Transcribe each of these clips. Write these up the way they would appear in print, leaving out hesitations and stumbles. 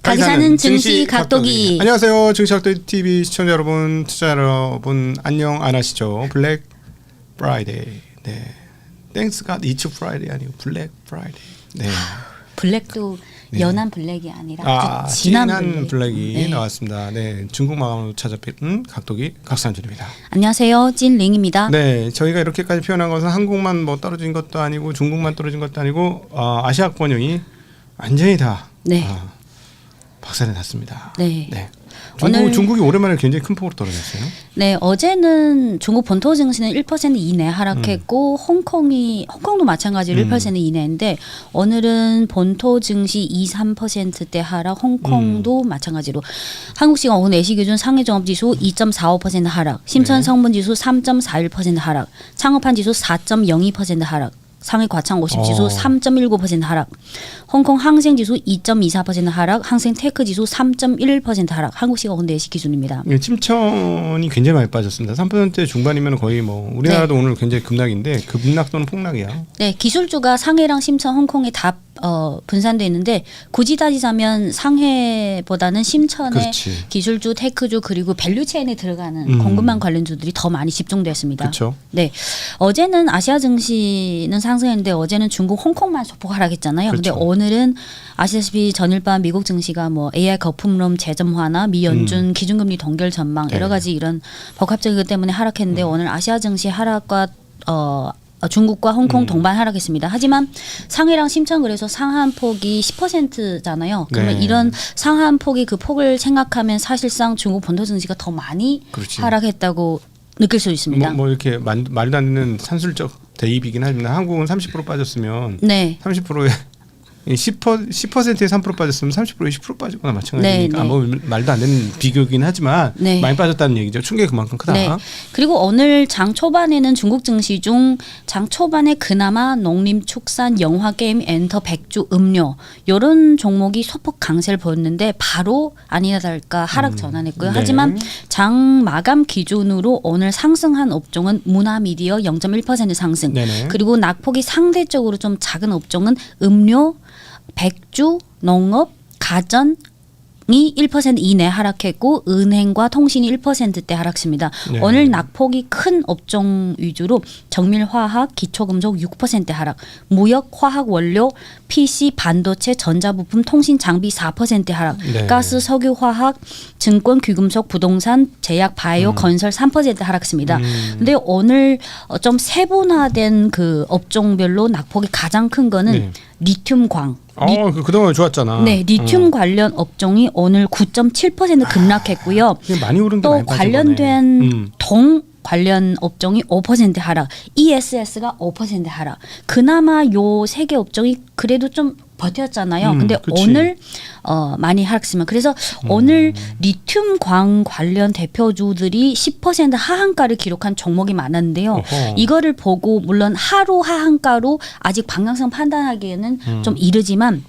가게 사는 증시 각도기. 안녕하세요. 증시 각도기 TV 시청자 여러분, 투자 여러분 안녕 안 하시죠? 블랙 프라이데이. 네. 땡스 갓 이츠 프라이데이 아니고 블랙 프라이데이. 네. 블랙도 네. 연한 블랙이 아니라 아주 진한 블랙이 네. 나왔습니다. 네. 중국 마감으로 찾아뵙는 각도기 각산준입니다. 안녕하세요. 찐링입니다. 네. 저희가 이렇게까지 표현한 것은 한국만 뭐 떨어진 것도 아니고 중국만 떨어진 것도 아니고 아시아권 형이 완전히 다 네. 박살이 났습니다. 네. 네. 오늘 중국이 오랜만에 굉장히 큰 폭으로 떨어졌어요. 네, 어제는 중국 본토 증시는 1% 이내 하락했고 홍콩도 마찬가지로 1% 이내인데 오늘은 본토 증시 2~3%대 하락, 홍콩도 마찬가지로 한국 시간 오후 4시 기준 상해 종합 지수 2.45% 하락, 심천 성분 지수 3.41% 하락, 창업한 지수 4.02% 하락. 상해 과창 50 지수 3.19% 하락, 홍콩 항생 지수 2.24% 하락, 항생 테크 지수 3.1% 하락. 한국 시간 오후 4시 기준입니다. 예, 침천이 굉장히 많이 빠졌습니다. 3% 중반이면 거의 뭐 우리나라도 오늘 굉장히 급락인데 급락 또는 폭락이야. 네, 기술주가 상해랑 심천, 홍콩에 다 분산돼 있는데 굳이 따지자면 상해보다는 심천에 그렇지. 기술주, 테크주 그리고 밸류체인에 들어가는 공급망 관련주들이 더 많이 집중됐습니다. 그렇죠. 네, 어제는 아시아 증시는 상승했는데 어제는 중국, 홍콩만 소폭 하락했잖아요. 그렇죠. 근데 오늘은 아시다시피 전일 밤 미국 증시가 뭐 AI 거품론 재점화나 미 연준 기준금리 동결 전망 여러 가지 이런 복합적인 것 때문에 하락했는데 오늘 아시아 증시 하락과 중국과 홍콩 동반 하락했습니다. 하지만 상해랑 심천 그래서 상한폭이 10%잖아요. 그러면 네. 이런 상한폭이 그 폭을 생각하면 사실상 중국 본토 증시가 더 많이 그렇지. 하락했다고 느낄 수 있습니다. 뭐 이렇게 말도 안 되는 산술적 대입이긴 하지만 한국은 30% 빠졌으면 네. 30%에 10%에 3% 빠졌으면 30%에 10% 빠지거나 마찬가지니까 네, 네. 뭐 말도 안 되는 비교긴 하지만 네. 많이 빠졌다는 얘기죠. 충격이 그만큼 크다. 네. 그리고 오늘 장 초반에는 중국 증시 중 장 초반에 그나마 농림축산, 영화게임, 엔터, 백주, 음료 이런 종목이 소폭 강세를 보였는데 바로 아니나 다를까 하락 전환했고요. 네. 하지만 장 마감 기준으로 오늘 상승한 업종은 문화미디어 0.1% 상승. 네네. 그리고 낙폭이 상대적으로 좀 작은 업종은 음료, 백주, 농업, 가전 이 1% 이내 하락했고 은행과 통신이 1%대 하락습니다. 네. 오늘 낙폭이 큰 업종 위주로 정밀화학, 기초금속 6% 하락, 무역, 화학 원료, PC, 반도체, 전자부품, 통신, 장비 4% 하락, 네. 가스, 석유, 화학, 증권, 귀금속, 부동산, 제약, 바이오, 건설 3% 하락습니다. 근데 오늘 좀 세분화된 그 업종별로 낙폭이 가장 큰 거는 네. 리튬광. 그동안 좋았잖아. 네, 리튬 관련 업종이 오늘 9.7% 급락했고요. 많이 오른 게 또 많이 빠진 관련된 거네. 동 관련 업종이 5% 하락, ESS가 5% 하락. 그나마 요 세 개 업종이 그래도 좀 버텼잖아요. 근데 그치. 오늘 많이 하락했습니다. 그래서 오늘 리튬 광 관련 대표주들이 10% 하한가를 기록한 종목이 많았는데요. 어허. 이거를 보고 물론 하루 하한가로 아직 방향성 판단하기에는 좀 이르지만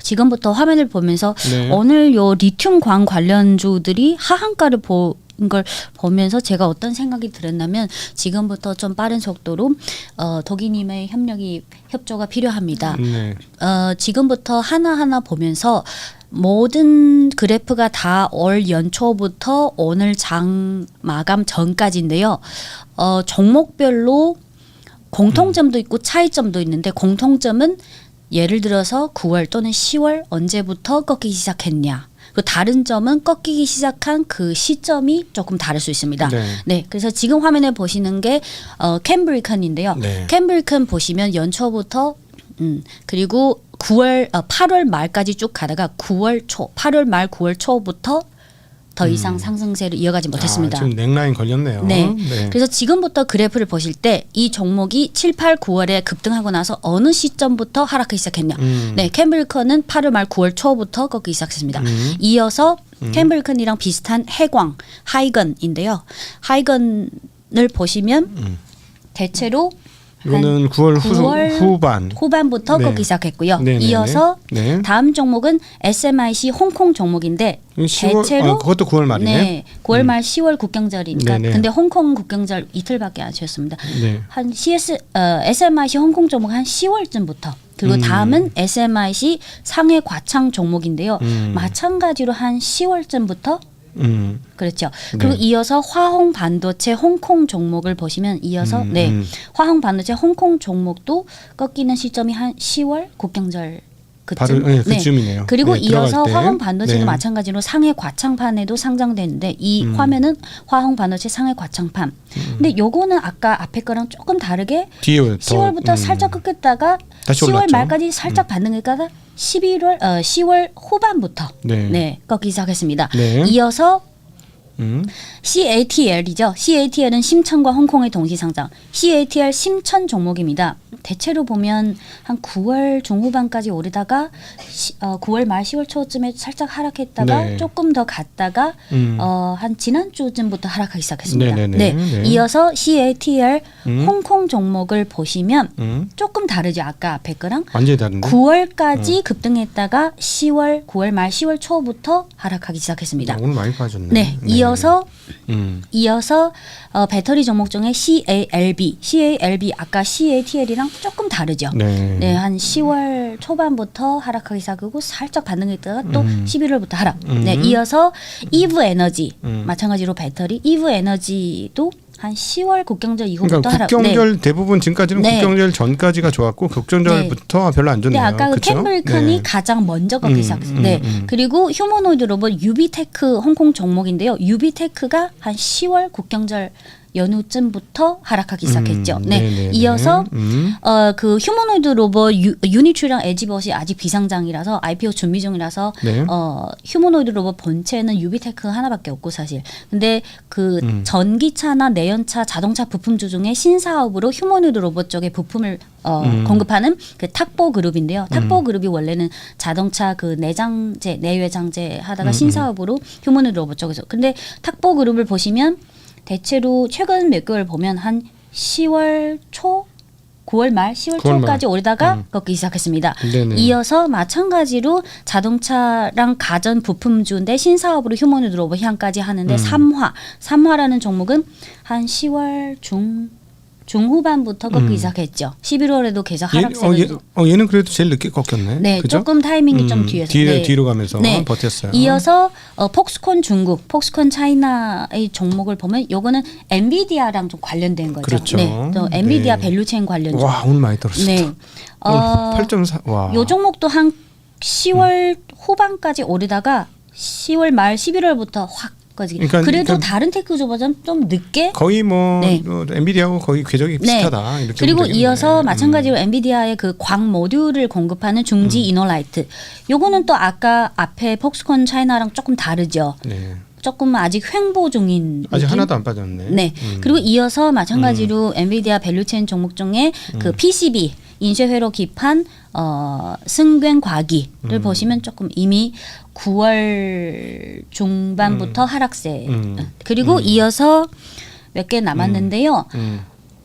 지금부터 화면을 보면서 네. 오늘 요 리튬 광 관련주들이 하한가를 걸 보면서 제가 어떤 생각이 들었냐면 지금부터 좀 빠른 속도로 도기님의 협조가 필요합니다. 네. 지금부터 하나하나 보면서 모든 그래프가 다 올 연초부터 오늘 장 마감 전까지인데요. 종목별로 공통점도 있고 차이점도 있는데 공통점은 예를 들어서 9월 또는 10월 언제부터 꺾이기 시작했냐. 그 다른 점은 꺾이기 시작한 그 시점이 조금 다를 수 있습니다. 네. 네, 그래서 지금 화면에 보시는 게 캠브리컨인데요. 네. 캠브리컨 보시면 연초부터 그리고 8월 말까지 쭉 가다가 9월 초, 8월 말 9월 초부터 더 이상 상승세를 이어가지 못했습니다. 지금 넥라인 걸렸네요. 네. 그래서 지금부터 그래프를 보실 때 이 종목이 7, 8, 9월에 급등하고 나서 어느 시점부터 하락하기 시작했냐. 네, 캠블컨은 8월 말 9월 초부터 꺾이기 시작했습니다. 이어서 캠블컨이랑 비슷한 해광, 하이건인데요. 하이건을 보시면 대체로 이거는 9월 후반부터 네. 꺾기 시작했고요. 네네네. 이어서 네. 다음 종목은 SMIC 홍콩 종목인데 10월, 대체로 그것도 9월 말이네. 네, 9월 말 10월 국경절이니까 네네. 근데 홍콩 국경절 이틀밖에 안 쉬었습니다. 네. 한 SMIC 홍콩 종목 한 10월쯤부터 그리고 다음은 SMIC 상해 과창 종목인데요. 마찬가지로 한 10월쯤부터 그렇죠. 그리고 이어서 화홍 반도체 홍콩 종목을 보시면 이어서 화홍 반도체 홍콩 종목도 꺾이는 시점이 한 10월 국경절 그쯤. 바로 그쯤이네요. 그리고 이어서 들어갈 때. 화홍 반도체도 마찬가지로 상해 과창판에도 상장되는데 이 화면은 화홍 반도체 상해 과창판. 근데 요거는 아까 앞에 거랑 조금 다르게 뒤에 10월부터 살짝 꺾였다가 다시 10월 올랐죠. 말까지 살짝 반등했다가 10월 후반부터 꺾이기 시작했습니다. 네. 이어서 CATL이죠. CATL은 심천과 홍콩의 동시 상장. CATL 심천 종목입니다. 대체로 보면 한 9월 중후반까지 오르다가 9월 말 10월 초쯤에 살짝 하락했다가 조금 더 갔다가 한 지난주쯤부터 하락하기 시작했습니다. 네. 이어서 CATL 홍콩 종목을 보시면 조금 다르죠. 아까 앞에 거랑 완전히 다른데. 9월까지 급등했다가 9월 말 10월 초부터 하락하기 시작했습니다. 오늘 많이 빠졌네. 네. 이어서 배터리 종목 중에 CALB 아까 CATL이랑 조금 다르죠. 네, 한 10월 초반부터 하락하기 시작하고 살짝 반등했다가 또 11월부터 하락. 네, 이어서 이브 에너지 마찬가지로 배터리 이브 에너지도 한 10월 국경절 이후부터 그러니까 국경절 대부분 지금까지는 국경절 전까지가 좋았고 국경절부터 별로 안 좋네요. 네, 아까 그 캠블컨이 가장 먼저 꺾기 시작했어요. 그리고 휴머노이드 로봇 유비테크 홍콩 종목인데요. 유비테크가 한 10월 국경절 연후쯤부터 하락하기 시작했죠. 이어서 그 휴머노이드 로봇 유니츄랑 에지봇이 아직 비상장이라서 IPO 준비 중이라서 휴머노이드 로봇 본체는 유비테크 하나밖에 없고 사실. 근데 그 전기차나 내연차 자동차 부품주 중에 신사업으로 휴머노이드 로봇 쪽에 부품을 공급하는 그 탁보 그룹인데요. 탁보 그룹이 원래는 자동차 그 내장재, 내외장재 하다가 신사업으로 휴머노이드 로봇 쪽에서. 근데 탁보 그룹을 보시면 대체로 최근 몇 개월 보면 한 10월 초, 9월 말, 10월 초까지 오르다가 꺾기 시작했습니다. 이어서 마찬가지로 자동차랑 가전 부품주인데 신사업으로 휴머노이드 로봇 향까지 하는데 삼화라는 종목은 한 10월 중후반부터 꺾기 시작했죠. 11월에도 계속 하락세를. 얘는 그래도 제일 늦게 꺾였네. 네, 그죠? 조금 타이밍이 좀 뒤에서. 뒤로 가면서 버텼어요. 이어서 폭스콘 중국, 폭스콘 차이나의 종목을 보면 요거는 엔비디아랑 좀 관련된 거죠. 그렇죠. 또 엔비디아 밸류체인 관련. 와, 오늘 많이 떨어졌다. 네. 8.4. 와. 요 종목도 한 10월 후반까지 오르다가 10월 말 11월부터 확 그래도 다른 테크주보다는 좀 늦게 거의 엔비디아하고 거의 궤적이 비슷하다. 이렇게 그리고 이어서 마찬가지로 엔비디아의 그 광 모듈을 공급하는 중지 이너라이트. 요거는 또 아까 앞에 폭스콘 차이나랑 조금 다르죠. 조금 아직 횡보 중인 아직 느낌? 하나도 안 빠졌네. 네. 그리고 이어서 마찬가지로 엔비디아 밸류체인 종목 중에 그 PCB 인쇄회로 기판 승괭과기를 보시면 조금 이미 9월 중반부터 하락세. 그리고 이어서 몇 개 남았는데요.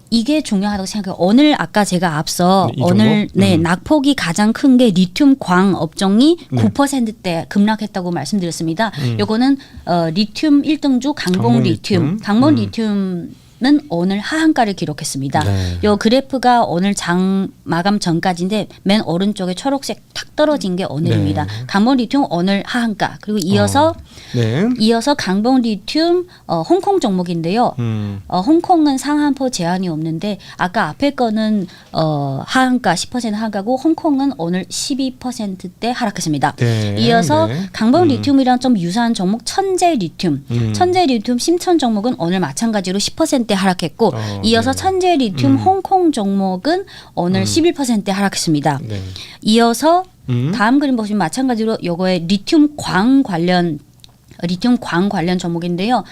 이게 중요하다고 생각해요. 오늘 아까 제가 앞서 오늘 낙폭이 가장 큰 게 리튬 광 업종이 9%대 급락했다고 말씀드렸습니다. 요거는 리튬 1등주 강봉 리튬. 강봉 리튬은 오늘 하한가를 기록했습니다. 요 그래프가 오늘 장 마감 전까지인데 맨 오른쪽에 초록색 탁 떨어진 게 오늘입니다. 강봉 리튬 오늘 하한가. 그리고 이어서 강봉 리튬 홍콩 종목인데요. 홍콩은 상한포 제한이 없는데 아까 앞에 거는 하한가 10% 하한가고 홍콩은 오늘 12%대 하락했습니다. 이어서 강봉 리튬이랑 좀 유사한 종목 천재 리튬. 천재 리튬 심천 종목은 오늘 마찬가지로 10% 하락했고 이어서 천재 리튬 홍콩 종목은 오늘 11% 하락했습니다. 이어서 다음 그림 보시면 마찬가지로 요거에 리튬 광 관련 종목인데요.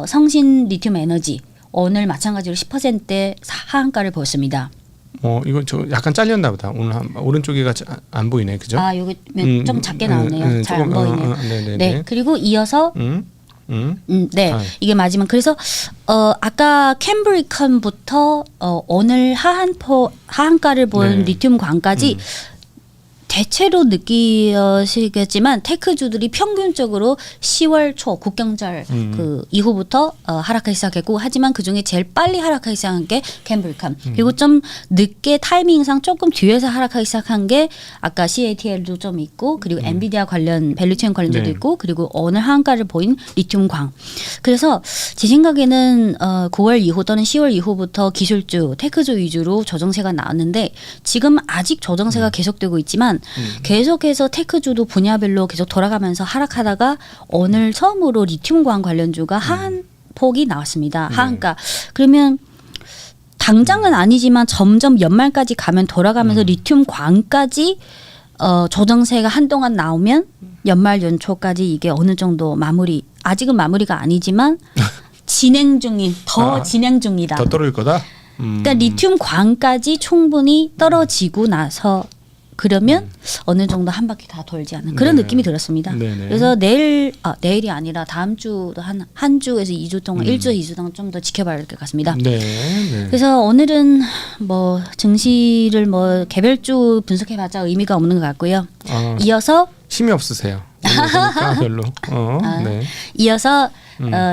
성신 리튬 에너지 오늘 마찬가지로 10%대 하한가를 보였습니다. 이거 저 약간 잘렸나 보다. 오늘 오른쪽에가 안 보이네. 그죠? 아, 여기 좀 작게 나오네요. 잘 안 보이네요. 네. 그리고 이어서 이게 마지막. 그래서 아까 캠브리컨부터 오늘 하한가를 보인 리튬 광까지 대체로 느끼시겠지만 테크주들이 평균적으로 10월 초 국경절 그 이후부터 하락하기 시작했고 하지만 그중에 제일 빨리 하락하기 시작한 게 캠브리캄 그리고 좀 늦게 타이밍상 조금 뒤에서 하락하기 시작한 게 아까 CATL도 좀 있고 그리고 엔비디아 관련 밸류체인 관련도 네. 있고 그리고 오늘 하한가를 보인 리튬광 그래서 제 생각에는 9월 이후 또는 10월 이후부터 기술주 테크주 위주로 조정세가 나왔는데 지금 아직 조정세가 계속되고 있지만 계속해서 테크주도 분야별로 계속 돌아가면서 하락하다가 오늘 처음으로 리튬광 관련주가 하한 폭이 나왔습니다. 하한가. 그러면 당장은 아니지만 점점 연말까지 가면 돌아가면서 리튬광까지 조정세가 한동안 나오면 연말 연초까지 이게 어느 정도 마무리 아직은 마무리가 아니지만 진행 중인 진행 중이다. 더 떨어질 거다. 그러니까 리튬광까지 충분히 떨어지고 나서 그러면 어느 정도 한 바퀴 다 돌지 않는 그런 네. 느낌이 들었습니다. 네네. 그래서 내일이 아니라 다음 주도 한 주에서 2주 동안 1주, 2주 동안 좀 더 지켜봐야 될 것 같습니다. 네. 네. 그래서 오늘은 뭐 증시를 뭐 개별주 분석해봤자 의미가 없는 것 같고요. 이어서 힘이 없으세요. 그러니까 별로. 네. 이어서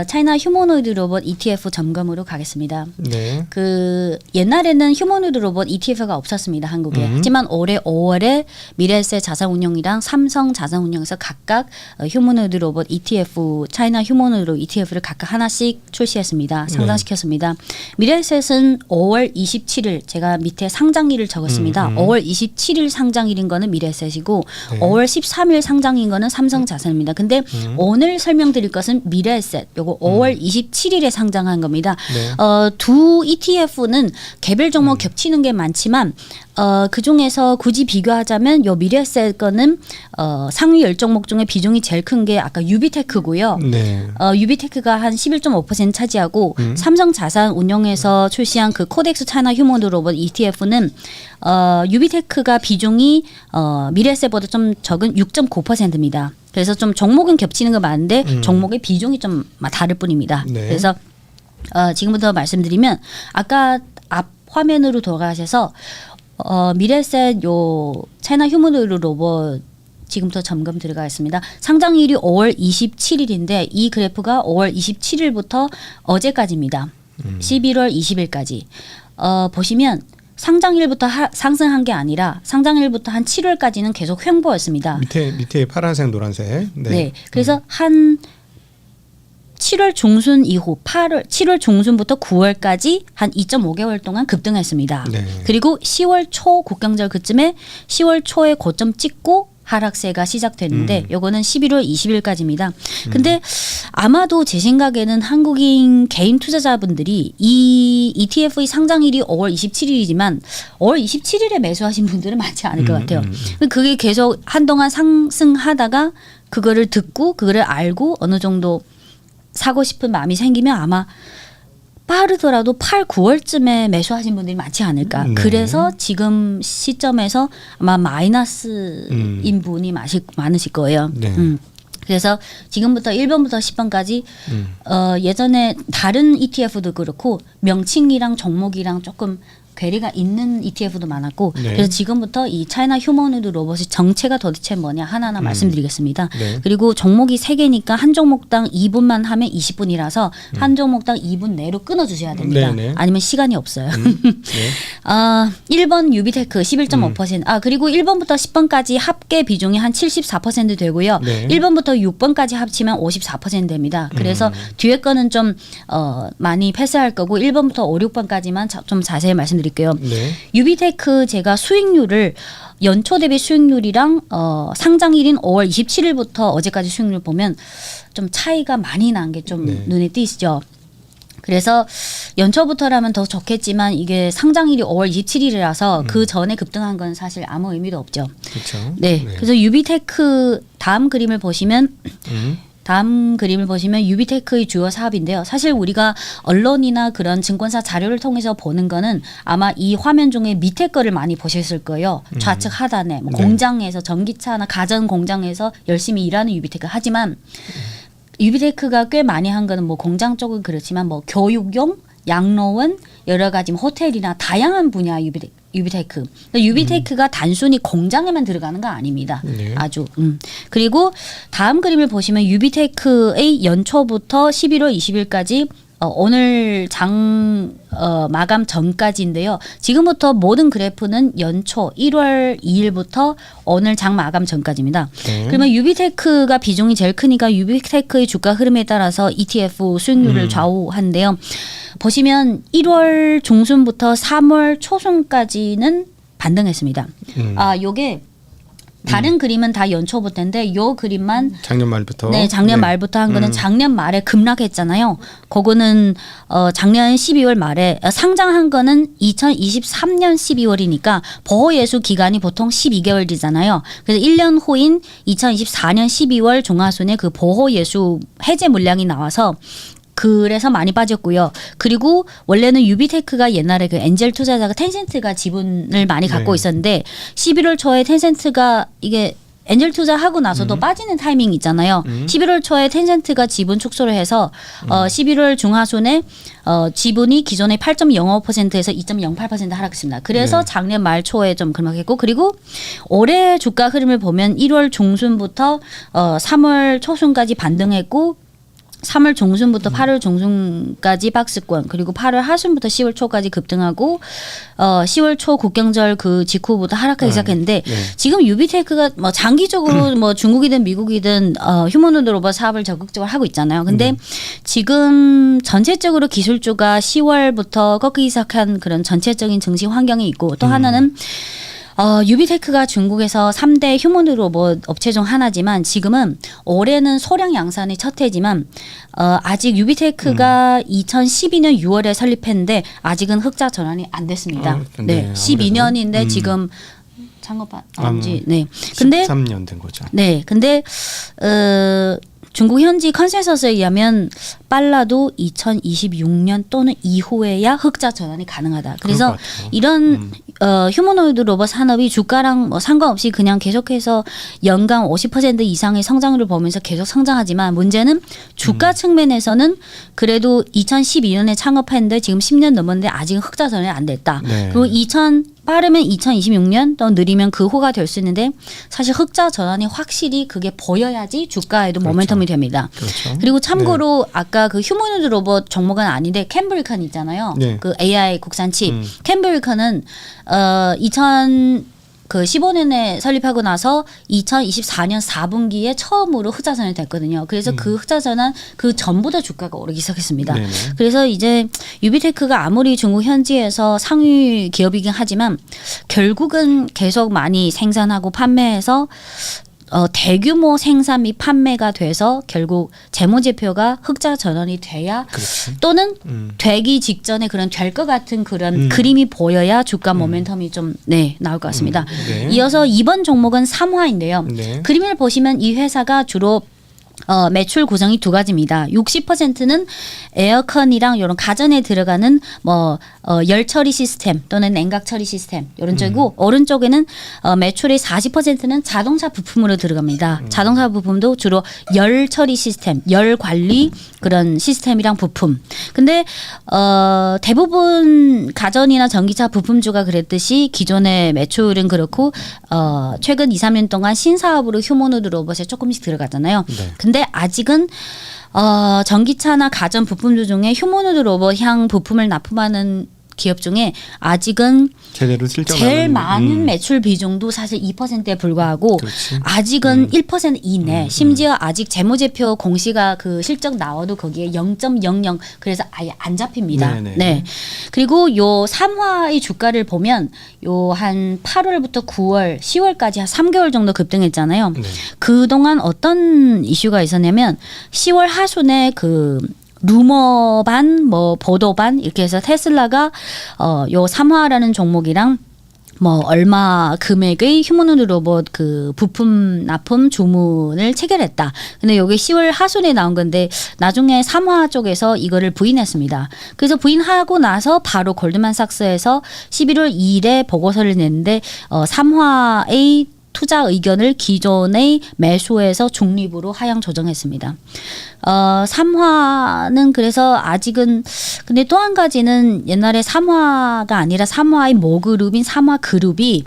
차이나 휴머노이드 로봇 ETF 점검으로 가겠습니다. 네. 그 옛날에는 휴머노이드 로봇 ETF가 없었습니다 한국에. 하지만 올해 5월에 미래에셋 자산운용이랑 삼성 자산운용에서 각각 휴머노이드 로봇 ETF, 차이나 휴머노이드 ETF를 각각 하나씩 출시했습니다. 상장시켰습니다. 미래에셋은 5월 27일 제가 밑에 상장일을 적었습니다. 5월 27일 상장일인 거는 미래에셋이고 네. 5월 13일 상장인 거는 삼성 자산입니다. 근데 오늘 설명드릴 것은 미래에셋 요거 5월 27일에 상장한 겁니다. 네. 두 ETF는 개별 종목 겹치는 게 많지만 그 중에서 굳이 비교하자면 요 미래에셋 거는 상위 10종목 중에 비중이 제일 큰 게 아까 유비테크고요. 네. 유비테크가 한 11.5% 차지하고 삼성 자산 운용에서 출시한 그 코덱스 차이나 휴먼 로봇 ETF는 유비테크가 비중이 미래에셋보다 좀 적은 6.9%입니다. 그래서 좀 종목은 겹치는 거 많은데 종목의 비중이 좀 다를 뿐입니다. 네. 그래서 지금부터 말씀드리면 아까 앞 화면으로 돌아가셔서 미래에셋 요 차이나 휴머노이드 로봇 지금부터 점검 들어가겠습니다. 상장일이 5월 27일인데 이 그래프가 5월 27일부터 어제까지입니다. 11월 20일까지 보시면 상장일부터 상승한 게 아니라 상장일부터 한 7월까지는 계속 횡보였습니다. 밑에 파란색, 노란색. 네. 네. 그래서 한 7월 중순 이후 7월 중순부터 9월까지 한 2.5개월 동안 급등했습니다. 네. 그리고 10월 초 국경절 그쯤에 10월 초에 고점 찍고 하락세가 시작됐는데 요거는 11월 20일까지입니다. 근데 아마도 제 생각에는 한국인 개인 투자자분들이 이 ETF의 상장일이 5월 27일이지만 5월 27일에 매수하신 분들은 많지 않을 것 같아요. 그게 계속 한동안 상승하다가 그거를 듣고 그거를 알고 어느 정도 사고 싶은 마음이 생기면 아마 빠르더라도 8, 9월쯤에 매수하신 분들이 많지 않을까. 네. 그래서 지금 시점에서 아마 마이너스인 분이 많으실 거예요. 네. 그래서 지금부터 1번부터 10번까지 예전에 다른 ETF도 그렇고 명칭이랑 종목이랑 조금 괴리가 있는 ETF도 많았고 네. 그래서 지금부터 이 차이나 휴머노이드 로봇의 정체가 도대체 뭐냐 하나하나 말씀드리겠습니다. 네. 그리고 종목이 3개니까 한 종목당 2분만 하면 20분이라서 한 종목당 2분 내로 끊어주셔야 됩니다. 네, 네. 아니면 시간이 없어요. 네. 1번 유비테크 11.5%. 그리고 1번부터 10번까지 합계 비중이 한 74% 되고요. 네. 1번부터 6번까지 합치면 54% 됩니다. 그래서 뒤에 거는 좀 많이 패스할 거고 1번부터 5, 6번까지만 좀 자세히 말씀드릴게요. 네. 유비테크 제가 수익률을 연초 대비 수익률이랑 상장일인 5월 27일부터 어제까지 수익률 보면 좀 차이가 많이 난 게 좀 네. 눈에 띄시죠. 그래서 연초부터라면 더 좋겠지만 이게 상장일이 5월 27일이라서 그 전에 급등한 건 사실 아무 의미도 없죠. 그렇죠. 네. 그래서 유비테크 다음 그림을 보시면 유비테크의 주요 사업인데요. 사실 우리가 언론이나 그런 증권사 자료를 통해서 보는 거는 아마 이 화면 중에 밑에 거를 많이 보셨을 거예요. 좌측 하단에 뭐 네. 공장에서 전기차나 가전 공장에서 열심히 일하는 유비테크. 하지만 유비테크가 꽤 많이 한 거는 뭐 공장 쪽은 그렇지만 뭐 교육용, 양로원, 여러 가지 뭐 호텔이나 다양한 분야 유비테크. 유비테크가 단순히 공장에만 들어가는 거 아닙니다. 네. 아주. 그리고 다음 그림을 보시면 유비테크의 연초부터 11월 20일까지 오늘 장 마감 전까지인데요. 지금부터 모든 그래프는 연초 1월 2일부터 오늘 장 마감 전까지입니다. 네. 그러면 유비테크가 비중이 제일 크니까 유비테크의 주가 흐름에 따라서 ETF 수익률을 좌우한데요. 보시면 1월 중순부터 3월 초순까지는 반등했습니다. 요게 다른 그림은 다 연초부터인데 요 그림만 작년 말부터. 네, 작년 말부터 한 거는 작년 말에 급락했잖아요. 그거는 작년 12월 말에 상장한 거는 2023년 12월이니까 보호 예수 기간이 보통 12개월이잖아요. 그래서 1년 후인 2024년 12월 중하순에 그 보호 예수 해제 물량이 나와서 그래서 많이 빠졌고요. 그리고 원래는 유비테크가 옛날에 그 엔젤 투자자가 텐센트가 지분을 많이 갖고 네. 있었는데 11월 초에 텐센트가 이게 엔젤 투자하고 나서도 빠지는 타이밍이 있잖아요. 11월 초에 텐센트가 지분 축소를 해서 11월 중하순에 지분이 기존의 8.05%에서 2.08% 하락했습니다. 그래서 네. 작년 말 초에 좀 급락했고 그리고 올해 주가 흐름을 보면 1월 중순부터 3월 초순까지 반등했고 3월 중순부터 8월 중순까지 박스권 그리고 8월 하순부터 10월 초까지 급등하고 10월 초 국경절 그 직후부터 하락하기 시작했는데 네. 지금 유비테크가 뭐 장기적으로 뭐 중국이든 미국이든 휴머노드 로봇 사업을 적극적으로 하고 있잖아요. 근데 지금 전체적으로 기술주가 10월부터 꺾이기 시작한 그런 전체적인 증시 환경이 있고 또 하나는 유비테크가 중국에서 3대 휴머노드 로봇 업체 중 하나지만 지금은 올해는 소량 양산의 첫 해지만 아직 유비테크가 2012년 6월에 설립했는데 아직은 흑자 전환이 안 됐습니다. 네, 12년인데 지금 창업한지 네. 근데 13년 된 거죠. 네. 근데 중국 현지 컨센서스에 의하면 빨라도 2026년 또는 이후에야 흑자 전환이 가능하다. 그래서 그럴 것 같아요. 이런 휴머노이드 로봇 산업이 주가랑 뭐 상관없이 그냥 계속해서 연간 50% 이상의 성장률을 보면서 계속 성장하지만 문제는 주가 측면에서는 그래도 2012년에 창업했는데 지금 10년 넘었는데 아직 흑자 전환이 안 됐다. 네. 그리고 빠르면 2026년 또 느리면 그 후가 될 수 있는데 사실 흑자 전환이 확실히 그게 보여야지 주가에도 그렇죠. 모멘텀이 됩니다. 그렇죠. 그리고 참고로 아까 그 휴머노이드 로봇 종목은 아닌데 캠브리컨 있잖아요. 네. 그 AI 국산칩. 캠브리컨은 15년에 설립하고 나서 2024년 4분기에 처음으로 흑자 전환이 됐거든요. 그래서 그 흑자 전환 그 전보다 주가가 오르기 시작했습니다. 네네. 그래서 이제 유비테크가 아무리 중국 현지에서 상위 기업이긴 하지만 결국은 계속 많이 생산하고 판매해서 대규모 생산 및 판매가 돼서 결국 재무제표가 흑자 전환이 돼야 그렇지. 또는 되기 직전에 그런 될 것 같은 그런 그림이 보여야 주가 모멘텀이 좀 나올 것 같습니다. 네. 이어서 이번 종목은 삼화인데요. 네. 그림을 보시면 이 회사가 주로 매출 구성이 두 가지입니다. 60%는 에어컨이랑 이런 가전에 들어가는 열 처리 시스템 또는 냉각 처리 시스템 이런 쪽이고 오른쪽에는 매출의 40%는 자동차 부품으로 들어갑니다. 자동차 부품도 주로 열 처리 시스템, 열 관리 그런 시스템이랑 부품. 근데 대부분 가전이나 전기차 부품주가 그랬듯이 기존의 매출은 그렇고 최근 2, 3년 동안 신사업으로 휴머노드 로봇에 조금씩 들어가잖아요. 네. 근데 아직은 전기차나 가전 부품주 중에 휴머노드 로봇향 부품을 납품하는 기업 중에 아직은 제대로 실적 제일 많은 매출 비중도 사실 2%에 불과하고 그렇지. 아직은 1% 이내. 심지어 아직 재무제표 공시가 그 실적 나와도 거기에 0.00 그래서 아예 안 잡힙니다. 네네. 네. 그리고 요 삼화의 주가를 보면 요 한 8월부터 9월, 10월까지 한 3개월 정도 급등했잖아요. 네. 그동안 어떤 이슈가 있었냐면 10월 하순에 그 루머 반, 보도 반 이렇게 해서 테슬라가 요 삼화라는 종목이랑 얼마 금액의 휴머노드 로봇 그 부품 납품 주문을 체결했다. 근데 여기 10월 하순에 나온 건데 나중에 삼화 쪽에서 이거를 부인했습니다. 그래서 부인하고 나서 바로 골드만삭스에서 11월 2일에 보고서를 냈는데 삼화의 투자 의견을 기존의 매수에서 중립으로 하향 조정했습니다. 3화는 그래서 아직은 근데 또 한 가지는 옛날에 3화가 아니라 3화의 모그룹인 3화 그룹이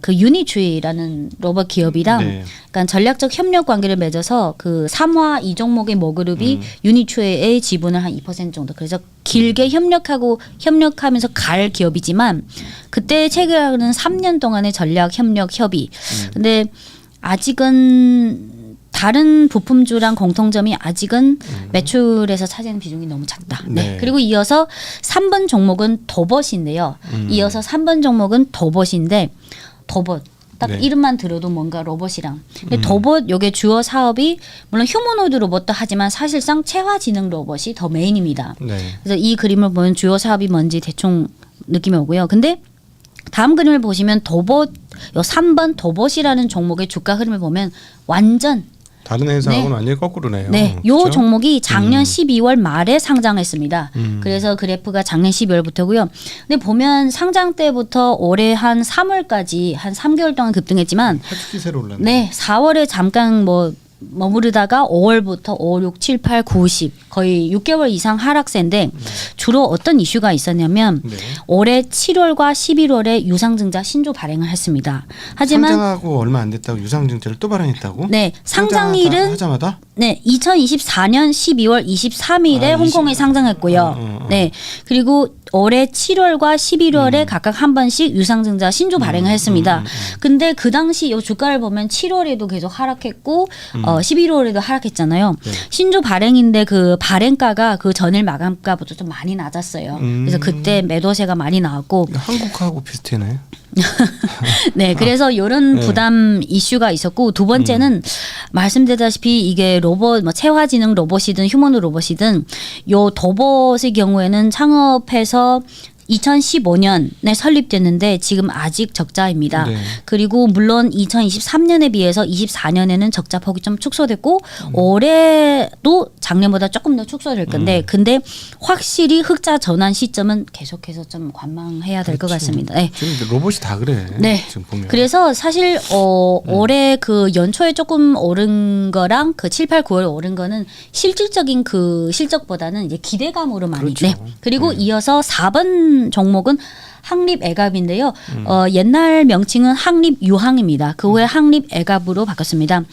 그 유니트리라는 로봇 기업이랑 네. 그러니까 전략적 협력 관계를 맺어서 그 3화 이 종목의 모그룹이 유니트리의 지분을 한 2% 정도. 그래서 길게 협력하면서 갈 기업이지만 그때 체결은 3년 동안의 전략 협력 협의. 근데 아직은 다른 부품주랑 공통점이 아직은 매출에서 차지하는 비중이 너무 작다. 네. 네. 그리고 이어서 3번 종목은 도봇인데요. 이어서 3번 종목은 도봇인데 도봇 딱 네. 이름만 들어도 뭔가 로봇이랑. 근데 도봇 요게 주요 사업이 물론 휴머노이드 로봇도 하지만 사실상 체화지능 로봇이 더 메인입니다. 네. 그래서 이 그림을 보면 주요 사업이 뭔지 대충 느낌이 오고요. 근데 다음 그림을 보시면 도봇 요 3번 도봇이라는 종목의 주가 흐름을 보면 완전 다른 회사하고는 완전히 거꾸로네요. 네, 요 그렇죠? 종목이 작년 12월 말에 상장했습니다. 그래서 그래프가 작년 12월부터고요. 근데 보면 상장 때부터 올해 한 3월까지 한 3개월 동안 급등했지만 하주기세로 올랐네. 네, 4월에 잠깐 뭐 머무르다가 5월부터 5, 6, 7, 8, 9, 10 거의 6개월 이상 하락세인데 주로 어떤 이슈가 있었냐면 네. 올해 7월과 11월에 유상증자 신조 발행을 했습니다. 하지만 상장하고 얼마 안 됐다고 유상증자를 또 발행했다고? 네, 상장일은 하자마자? 네, 2024년 12월 23일에 홍콩에 상장했고요. 네, 그리고 올해 7월과 11월에 각각 한 번씩 유상증자 신조 발행을 했습니다. 근데 그 당시 이 주가를 보면 7월에도 계속 하락했고 11월에도 하락했잖아요. 네. 신조 발행인데 그 발행가가 그 전일 마감가보다 좀 많이 낮았어요. 그래서 그때 매도세가 많이 나왔고 한국하고 비슷하네. 네, 그래서 이런 네. 부담 이슈가 있었고 두 번째는 말씀드렸다시피 이게 로봇, 뭐 체화지능 로봇이든 휴머노 로봇이든 요 도봇의 경우에는 창업해서 2015년에 설립됐는데 지금 아직 적자입니다. 네. 그리고 물론 2023년에 비해서 24년에는 적자 폭이 좀 축소됐고 올해도 작년보다 조금 더 축소될 건데 근데 확실히 흑자 전환 시점은 계속해서 좀 관망해야 될 것 같습니다. 네. 지금 로봇이 다 그래. 네. 지금 보면. 그래서 사실 올해 그 연초에 조금 오른 거랑 그 7, 8, 9월에 오른 거는 실질적인 그 실적보다는 이제 기대감으로 많이. 그렇죠. 네. 그리고 이어서 4번 종목은 항립애갑인데요. 옛날 명칭은 항립유항입니다. 그 후에 항립애갑으로 바뀌었습니다.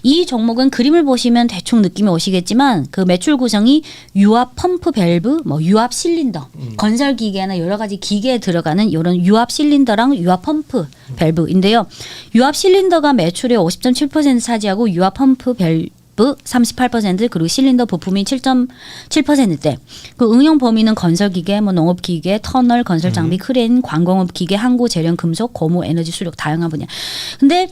이 종목은 그림을 보시면 대충 느낌이 오시겠지만 그 매출 구성이 유압 펌프 밸브, 뭐 유압 실린더, 건설 기계나 여러 가지 기계에 들어가는 이런 유압 실린더랑 유압 펌프 밸브인데요. 유압 실린더가 매출의 50.7% 차지하고 유압 펌프 밸브 38% 그리고 실린더 부품이 7.7%대. 그 응용 범위는 건설 기계, 뭐 농업 기계, 터널, 건설 장비, 크레인, 관공업 기계, 항구, 재련, 금속, 고무, 에너지, 수력 다양한 분야. 근데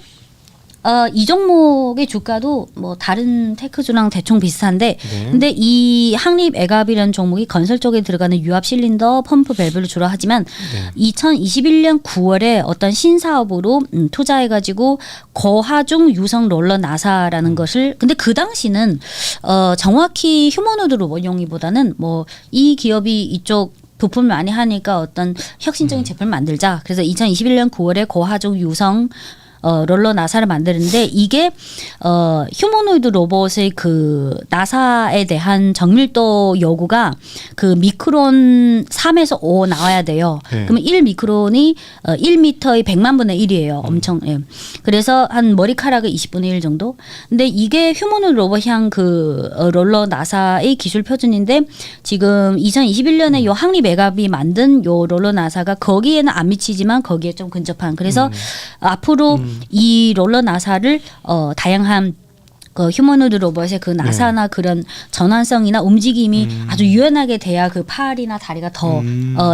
이 종목의 주가도 뭐 다른 테크주랑 대충 비슷한데 네. 근데 이 항립애갑이라는 종목이 건설 쪽에 들어가는 유압 실린더 펌프 밸브를 주로 하지만 2021년 9월에 어떤 신사업으로 투자해가지고 고하중 유성 롤러 나사라는 것을 근데 그 당시는 정확히 휴머노드 로봇용이보다는 뭐 이 기업이 이쪽 부품을 많이 하니까 어떤 혁신적인 제품을 만들자. 그래서 2021년 9월에 고하중 유성 롤러 나사를 만드는데 이게 휴머노이드 로봇의 그 나사에 대한 정밀도 요구가 그 미크론 3에서 5 나와야 돼요. 네. 그러면 1미크론이 1m의 100만 분의 1이에요. 엄청. 예. 그래서 한 머리카락의 20분의 1 정도. 근데 이게 휴머노이드 로봇향 그 롤러 나사의 기술 표준인데 지금 2021년에 요 항립애갑이 만든 요 롤러 나사가 거기에는 안 미치지만 거기에 좀 근접한. 그래서 앞으로 이 롤러 나사를 다양한 그 휴머노드 로봇의 그 나사나 그런 전환성이나 움직임이 아주 유연하게 돼야 그 팔이나 다리가 더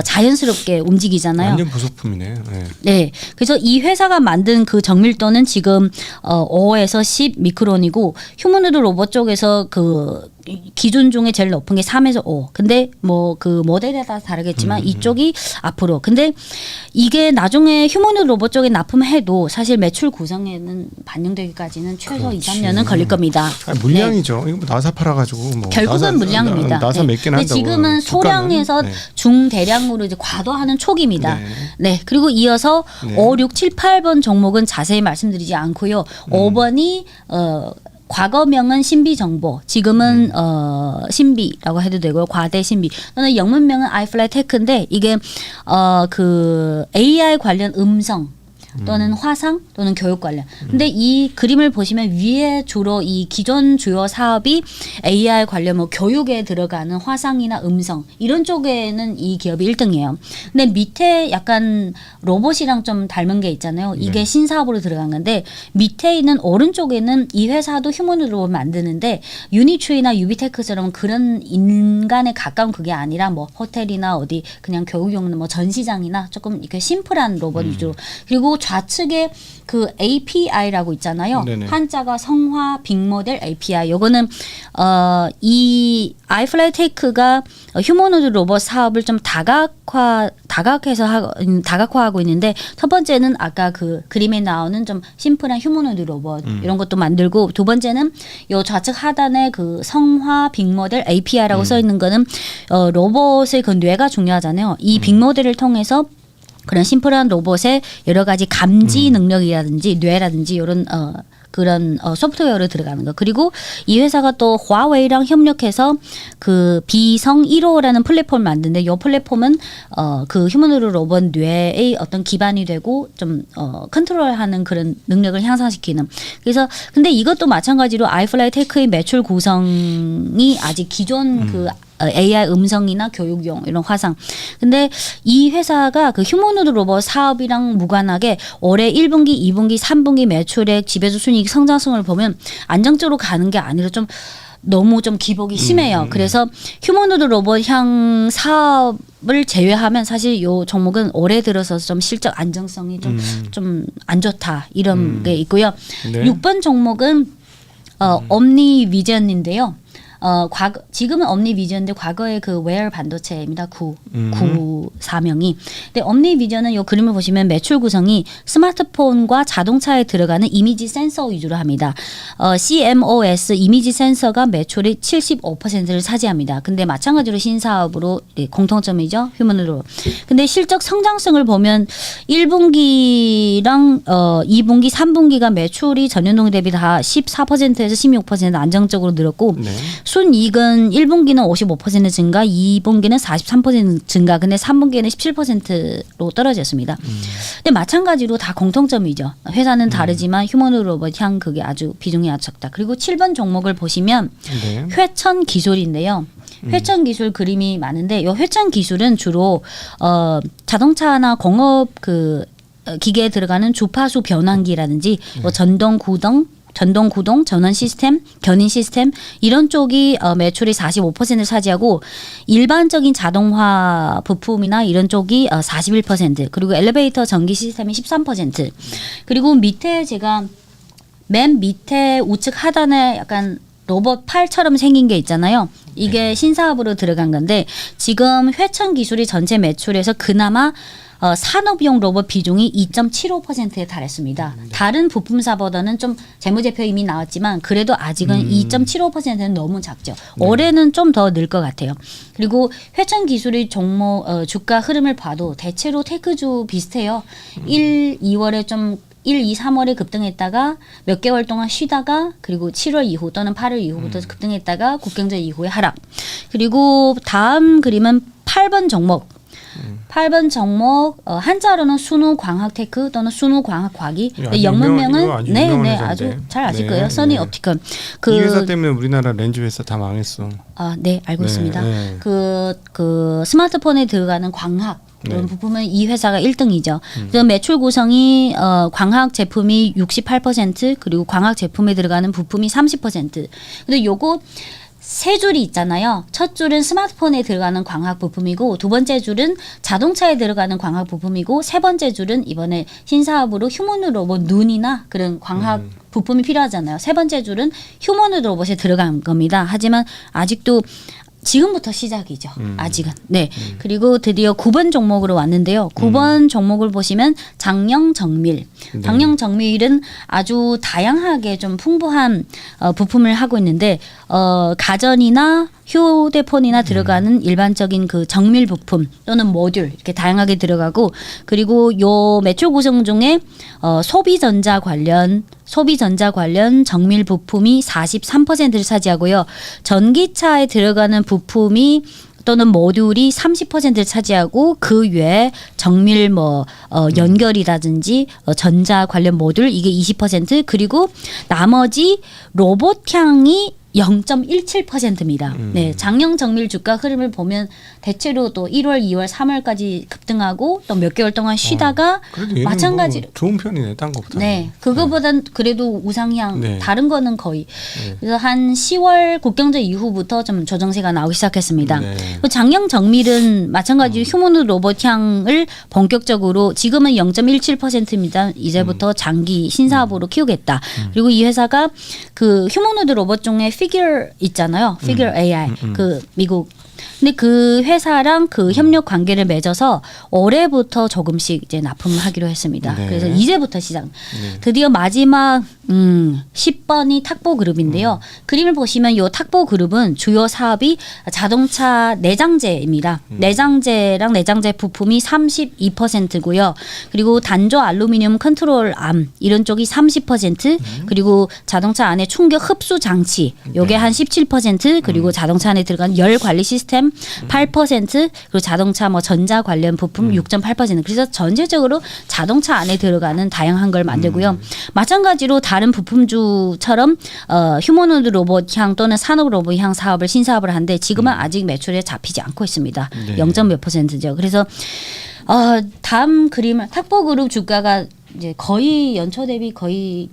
자연스럽게 움직이잖아요. 완전 부속품이네. 네. 네. 그래서 이 회사가 만든 그 정밀도는 지금 5에서 10 미크론이고 휴머노드 로봇 쪽에서 그 기준 중에 제일 높은 게 3에서 5. 근데 뭐 그 모델에 따라 다르겠지만 이쪽이 앞으로. 근데 이게 나중에 휴머노id 로봇 쪽에 납품해도 사실 매출 구성에는 반영되기까지는 최소 2, 3년은 걸릴 겁니다. 물량이죠. 이거 뭐 나사 팔아가지고 뭐 결국은 물량입니다. 나사 몇 개나 근데 한다고. 지금은 소량에서 중대량으로 이제 과도하는 초기입니다. 네. 그리고 이어서 5, 6, 7, 8번 종목은 자세히 말씀드리지 않고요. 5번이 과거명은 신비정보, 지금은 신비라고 해도 되고요. 과대 신비. 또는 영문명은 iFlyTech인데 이게 그 AI 관련 음성 또는 화상 또는 교육 관련. 근데 이 그림을 보시면 위에 주로 이 기존 주요 사업이 AI 관련 뭐 교육에 들어가는 화상이나 음성 이런 쪽에는 이 기업이 1등이에요. 근데 밑에 약간 로봇이랑 좀 닮은 게 있잖아요. 이게 신사업으로 들어간 건데 밑에 있는 오른쪽에는 이 회사도 휴머노id 로봇 만드는데 유니츄이나 유비테크처럼 그런 인간에 가까운 그게 아니라 뭐 호텔이나 어디 그냥 교육용 뭐 전시장이나 조금 이렇게 심플한 로봇 위주로. 그리고 좌측에 그 API라고 있잖아요. 네네. 한자가 성화 빅모델 API. 요거는 이 iFlyTech가 휴머노id 로봇 사업을 좀 다각화하고 있는데 첫 번째는 아까 그 그림에 나오는 좀 심플한 휴머노id 로봇 이런 것도 만들고 두 번째는 요 좌측 하단에 그 성화 빅모델 API라고 써 있는 거는 로봇의 그 뇌가 중요하잖아요. 이 빅모델을 통해서 그런 심플한 로봇의 여러 가지 감지 능력이라든지 뇌라든지 이런 그런 소프트웨어로 들어가는 거. 그리고 이 회사가 또 화웨이랑 협력해서 그 비성 1호라는 플랫폼을 만드는데 이 플랫폼은 그 휴머노id 로봇 뇌의 어떤 기반이 되고 좀 컨트롤하는 그런 능력을 향상시키는. 그래서 근데 이것도 마찬가지로 iFlyTech의 매출 구성이 아직 기존 그 AI 음성이나 교육용 이런 화상. 근데 이 회사가 그 휴머노id 로봇 사업이랑 무관하게 올해 1분기, 2분기, 3분기 매출액, 지배수 순이익 성장성을 보면 안정적으로 가는 게 아니라 좀 너무 좀 기복이 심해요. 그래서 휴머노id 로봇 향 사업을 제외하면 사실 요 종목은 올해 들어서 좀 실적 안정성이 좀 안 좋다 이런 게 있고요. 네. 6번 종목은 옴니비전인데요. 지금은 옴니비전인데 과거에 그 웨어 반도체입니다. 사명이. 근데 옴니비전은 요 그림을 보시면 매출 구성이 스마트폰과 자동차에 들어가는 이미지 센서 위주로 합니다. CMOS 이미지 센서가 매출의 75%를 차지합니다. 근데 마찬가지로 신사업으로 공통점이죠. 휴머노id로. 근데 실적 성장성을 보면 1분기랑 2분기, 3분기가 매출이 전년동 대비 다 14%에서 16% 안정적으로 늘었고 네. 순이익은 1분기는 55% 증가, 2분기는 43% 증가, 근데 3분기에는 17%로 떨어졌습니다. 근데 마찬가지로 다 공통점이죠. 회사는 다르지만 휴머노id 로봇 향 그게 아주 비중이 아주 적다. 그리고 7번 종목을 보시면 네. 회천 기술인데요. 회천 기술 그림이 많은데 이 회천 기술은 주로 자동차나 공업 그 기계에 들어가는 주파수 변환기라든지 뭐 전동 구동, 전원 시스템, 견인 시스템 이런 쪽이 매출이 45%를 차지하고 일반적인 자동화 부품이나 이런 쪽이 41% 그리고 엘리베이터 전기 시스템이 13% 그리고 밑에 제가 맨 밑에 우측 하단에 약간 로봇 팔처럼 생긴 게 있잖아요. 이게 신사업으로 들어간 건데 지금 회천 기술이 전체 매출에서 그나마 산업용 로봇 비중이 2.75%에 달했습니다. 다른 부품사보다는 좀 재무제표 이미 나왔지만 그래도 아직은 2.75%는 너무 작죠. 올해는 좀 더 늘 것 같아요. 그리고 회천 기술의 종목 주가 흐름을 봐도 대체로 테크주 비슷해요. 2월에 좀 1, 2, 3월에 급등했다가 몇 개월 동안 쉬다가 그리고 7월 이후 또는 8월 이후부터 급등했다가 국경제 이후에 하락. 그리고 다음 그림은 8번 종목. 8번 종목 한자로는 순우광학테크 또는 순우광학과기. 영문명은 아주 잘 아실 거예요. 써니 옵티컬. 이 회사 때문에 우리나라 렌즈 회사 다 망했어. 네, 알고 있습니다. 그 스마트폰에 들어가는 광학 이런 부품은 이 회사가 1등이죠. 그래서 매출 구성이 광학 제품이 68% 그리고 광학 제품에 들어가는 부품이 30%. 근데 요거 세 줄이 있잖아요. 첫 줄은 스마트폰에 들어가는 광학 부품이고 두 번째 줄은 자동차에 들어가는 광학 부품이고 세 번째 줄은 이번에 신사업으로 휴머노id 로봇 눈이나 그런 광학 부품이 필요하잖아요. 세 번째 줄은 휴머노이드 로봇에 들어간 겁니다. 하지만 아직도 지금부터 시작이죠. 아직은. 네. 그리고 드디어 9번 종목으로 왔는데요. 9번 종목을 보시면 장령 정밀. 네. 장령 정밀은 아주 다양하게 좀 풍부한 부품을 하고 있는데 가전이나 휴대폰이나 들어가는 일반적인 그 정밀 부품 또는 모듈 이렇게 다양하게 들어가고 그리고 요 매출 구성 중에 소비전자 관련 정밀 부품이 43%를 차지하고요. 전기차에 들어가는 부품이 또는 모듈이 30%를 차지하고 그 외에 정밀 연결이라든지 전자 관련 모듈 이게 20% 그리고 나머지 로봇향이 0.17%입니다. 네, 장령 정밀 주가 흐름을 보면 대체로 또 1월, 2월, 3월까지 급등하고 또 몇 개월 동안 쉬다가 그래도 얘는 마찬가지로 뭐 좋은 편이네, 딴 거보다. 네, 그거보단 그래도 우상향 네. 다른 거는 거의 네. 그래서 한 10월 국경제 이후부터 좀 조정세가 나오기 시작했습니다. 네. 장령 정밀은 마찬가지로 휴머노 로봇향을 본격적으로 지금은 0.17%입니다. 이제부터 장기 신사업으로 키우겠다. 그리고 이 회사가 그 휴머노드 로봇 중에 피규어 있잖아요. 피규어 AI 그 미국. 근데 그 회사랑 그 협력 관계를 맺어서 올해부터 조금씩 이제 납품을 하기로 했습니다. 네. 그래서 이제부터 시작. 네. 드디어 마지막 10번이 탁보 그룹인데요. 그림을 보시면 이 탁보 그룹은 주요 사업이 자동차 내장재입니다. 내장재랑 내장재 부품이 32%고요. 그리고 단조 알루미늄 컨트롤 암 이런 쪽이 30% 그리고 자동차 안에 충격 흡수 장치 요게 한 17% 그리고 자동차 안에 들어간 열 관리 시스템 8% 그리고 자동차 뭐 전자 관련 부품 6.8% 그래서 전체적으로 자동차 안에 들어가는 다양한 걸 만들고요. 마찬가지로 다른 부품주처럼 휴머노드 로봇향 또는 산업 로봇향 사업을 신사업을 하는데 지금은 아직 매출에 잡히지 않고 있습니다. 네. 0.몇 %죠. 그래서 다음 그림을 탁보 그룹 주가가 이제 거의 연초 대비 거의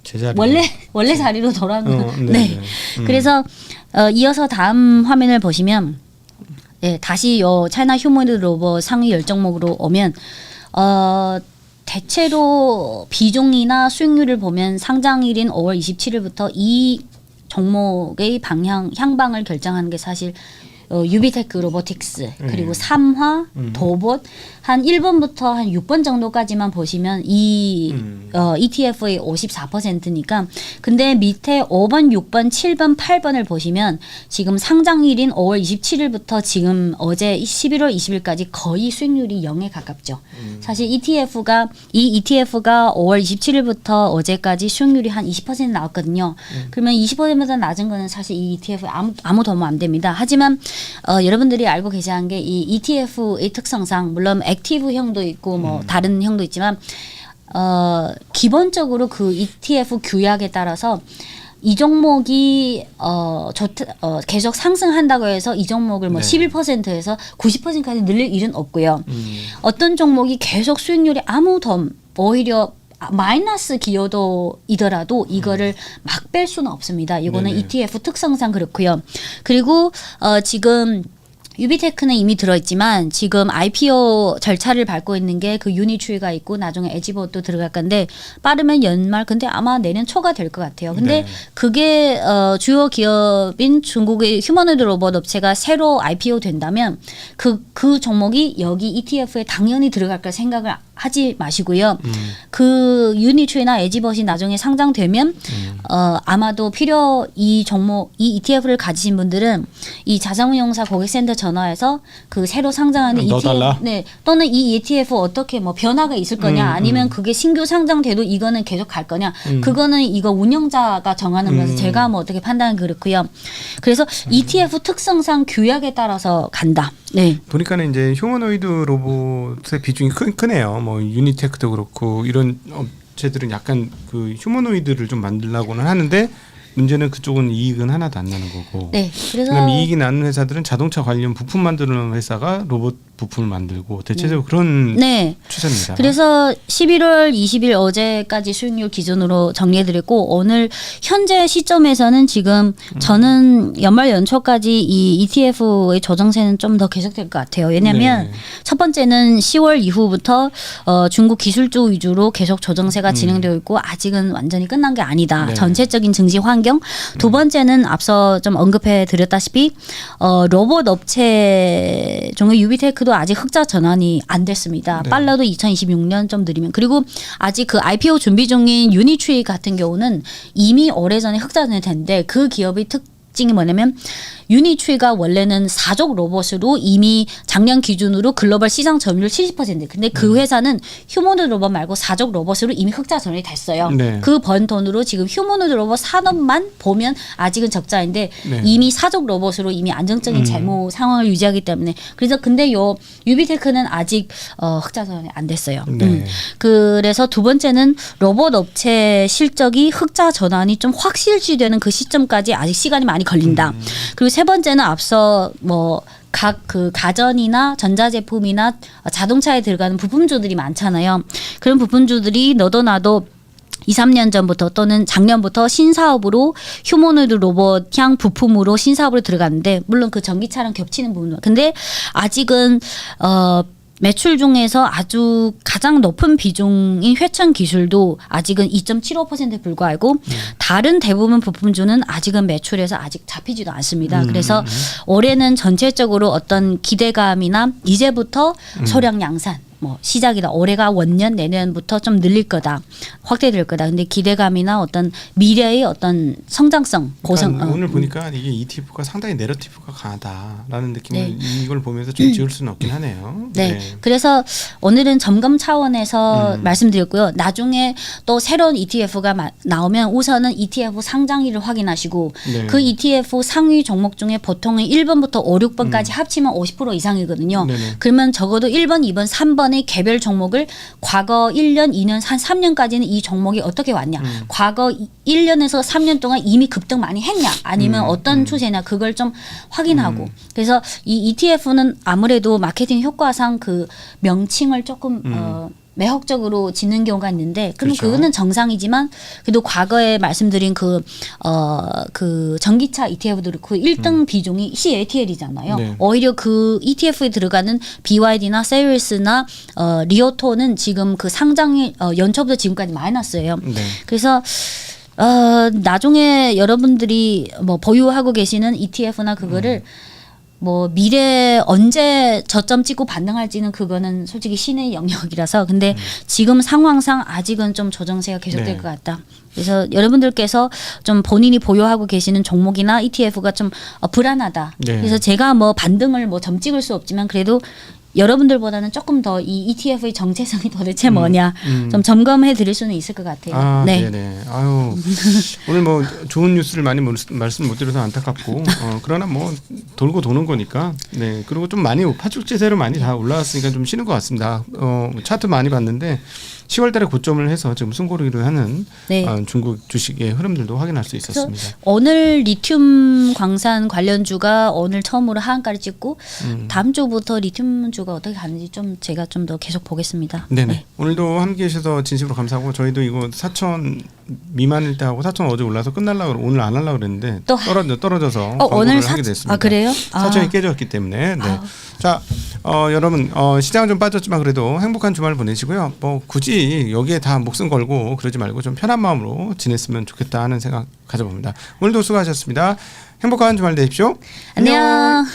제자리. 원래 자리로 돌아오는 네. 네. 그래서 이어서 다음 화면을 보시면 네, 다시 요 차이나 휴머노드 로봇 상위 10종목으로 오면 대체로 비중이나 수익률을 보면 상장일인 5월 27일부터 이 종목의 향방을 결정하는 게 사실 유비테크 로보틱스 그리고 삼화, 도봇 한 1번부터 한 6번 정도까지만 보시면 이 ETF의 54%니까 근데 밑에 5번, 6번, 7번, 8번을 보시면 지금 상장일인 5월 27일부터 지금 어제 11월 20일까지 거의 수익률이 0에 가깝죠. 사실 이 ETF가 5월 27일부터 어제까지 수익률이 한 20% 나왔거든요. 그러면 20%보다 낮은 거는 사실 이 ETF 아무 도움 안 됩니다. 하지만 여러분들이 알고 계셔야 하는 게 이 ETF의 특성상 물론 액티브형도 있고 뭐 다른 형도 있지만 기본적으로 그 ETF 규약에 따라서 이 종목이 계속 상승한다고 해서 이 종목을 뭐 네. 11%에서 90%까지 늘릴 일은 없고요. 어떤 종목이 계속 수익률이 오히려 마이너스 기여도이더라도 이거를 막 뺄 수는 없습니다. 이거는 네네. ETF 특성상 그렇고요. 그리고 지금 유비테크는 이미 들어있지만 지금 IPO 절차를 밟고 있는 게 그 유니추이가 있고 나중에 에지봇도 들어갈 건데 빠르면 연말 근데 아마 내년 초가 될 것 같아요. 근데 네. 그게 주요 기업인 중국의 휴머노이드 로봇 업체가 새로 IPO 된다면 그 종목이 여기 ETF에 당연히 들어갈 걸 생각을 하지 마시고요. 그 유니추이나 에지봇이 나중에 상장되면 아마도 이 ETF를 가지신 분들은 이 자산운용사 고객센터 전화해서 그 새로 상장하는 넣어달라? ETF 또는 이 ETF 어떻게 뭐 변화가 있을 거냐 아니면 그게 신규 상장돼도 이거는 계속 갈 거냐 그거는 이거 운영자가 정하는 거라서 제가 뭐 어떻게 판단은 그렇고요. 그래서 ETF 특성상 규약에 따라서 간다. 네. 보니까는 이제 휴머노이드 로봇의 비중이 크네요. 뭐 유니테크도 그렇고 이런 업체들은 약간 그 휴머노이드를 좀 만들려고는 하는데 문제는 그쪽은 이익은 하나도 안 나는 거고. 네. 그래서 그다음에 이익이 나는 회사들은 자동차 관련 부품 만드는 회사가 로봇 부품을 만들고 대체적으로 그런 네. 추세입니다. 그래서 11월 20일 어제까지 수익률 기준으로 정리해드렸고 오늘 현재 시점에서는 지금 저는 연말 연초까지 이 ETF의 조정세는 좀 더 계속될 것 같아요. 왜냐하면 네. 첫 번째는 10월 이후부터 중국 기술주 위주로 계속 조정세가 진행되고 있고 아직은 완전히 끝난 게 아니다. 네. 전체적인 증시 환경. 두 번째는 앞서 좀 언급해 드렸다시피 로봇 업체 중에 유비테크도 아직 흑자 전환이 안 됐습니다. 네. 빨라도 2026년 좀 느리면. 그리고 아직 그 IPO 준비 중인 유니트리 같은 경우는 이미 오래전에 흑자 전환이 됐는데 그 기업의 특징이 뭐냐면 유니트리가 원래는 사족 로봇으로 이미 작년 기준으로 글로벌 시장 점유율 70%. 근데 그 회사는 휴머노드 로봇 말고 사족 로봇으로 이미 흑자 전환이 됐어요. 네. 그 번 돈으로 지금 휴머노드 로봇 산업만 보면 아직은 적자인데 네. 이미 사족 로봇으로 이미 안정적인 재무 상황을 유지하기 때문에 그래서 근데 요 유비테크는 아직 흑자 전환이 안 됐어요. 네. 그래서 두 번째는 로봇 업체 실적이 흑자 전환이 좀 확실시되는 그 시점까지 아직 시간이 많이 걸린다. 그리고 세 번째는 앞서 뭐 각 그 가전이나 전자제품이나 자동차에 들어가는 부품주들이 많잖아요. 그런 부품주들이 너도 나도 2, 3년 전부터 또는 작년부터 신사업으로 휴머노이드 로봇향 부품으로 신사업으로 들어갔는데 물론 그 전기차랑 겹치는 부분은 근데 아직은 매출 중에서 아주 가장 높은 비중인 회천 기술도 아직은 2.75%에 불과하고 다른 대부분 부품주는 아직은 매출에서 아직 잡히지도 않습니다. 그래서 올해는 전체적으로 어떤 기대감이나 이제부터 소량 양산 뭐 시작이다. 올해가 원년 내년부터 좀 늘릴 거다. 확대될 거다. 근데 기대감이나 어떤 미래의 어떤 성장성 고성 그러니까 오늘 보니까 이게 ETF가 상당히 내러티브가 강하다라는 느낌을 네. 이걸 보면서 좀 지울 수는 없긴 하네요. 네. 그래서 오늘은 점검 차원에서 음. 말씀드렸고요. 나중에 또 새로운 ETF가 나오면 우선은 ETF 상장일을 확인하시고 네. 그 ETF 상위 종목 중에 보통은 1번부터 5, 6번까지 합치면 50% 이상이거든요. 네네. 그러면 적어도 1번, 2번, 3번의 개별 종목을 과거 1년, 2년, 한 3년까지는 이 종목이 어떻게 왔냐. 과거 1년에서 3년 동안 이미 급등 많이 했냐. 아니면 어떤 추세냐. 그걸 좀 확인하고. 그래서 이 ETF는 아무래도 마케팅 효과상 그 명칭을 조금 매혹적으로 짓는 경우가 있는데 그럼 그렇죠. 그거는 정상이지만 그래도 과거에 말씀드린 그 전기차 ETF도 그렇고 1등 비중이 CATL이잖아요. 네. 오히려 그 ETF에 들어가는 BYD나 세일스나 리오토는 지금 그 상장이 연초부터 지금까지 마이너스예요. 네. 그래서 나중에 여러분들이 뭐 보유하고 계시는 ETF나 그거를 뭐 미래 언제 저점 찍고 반등할지는 그거는 솔직히 신의 영역이라서 근데 지금 상황상 아직은 좀 조정세가 계속될 네. 것 같다. 그래서 여러분들께서 좀 본인이 보유하고 계시는 종목이나 ETF가 좀 불안하다. 네. 그래서 제가 뭐 반등을 뭐 점 찍을 수 없지만 그래도 여러분들보다는 조금 더 이 ETF의 정체성이 도대체 뭐냐 좀 점검해 드릴 수는 있을 것 같아요. 아, 네. 네네. 아유, 오늘 뭐 좋은 뉴스를 많이 말씀 못 드려서 안타깝고, 그러나 뭐 돌고 도는 거니까, 네. 그리고 좀 많이 파죽지세로 많이 다 올라왔으니까 좀 쉬는 것 같습니다. 차트 많이 봤는데 10월달에 고점을 해서 지금 숨고르기를 하는 네. 중국 주식의 흐름들도 확인할 수 있었습니다. 오늘 리튬 광산 관련주가 오늘 처음으로 하한가를 찍고 다음 주부터 리튬주가 어떻게 가는지 좀 제가 좀 더 계속 보겠습니다. 네네. 네. 오늘도 함께 해주셔서 진심으로 감사하고 저희도 이거 4천 미만일 때 하고 4천 어제 올라서 끝날라고 오늘 안 하려고 그랬는데 또 떨어져서 오늘 광고를 하게 됐습니다. 아 그래요? 4천이 깨졌기 때문에. 네. 자, 여러분 시장은 좀 빠졌지만 그래도 행복한 주말 보내시고요. 뭐 굳이 여기에 다 목숨 걸고 그러지 말고 좀 편한 마음으로 지냈으면 좋겠다 하는 생각 가져봅니다. 오늘도 수고하셨습니다. 행복한 주말 되십시오. 안녕.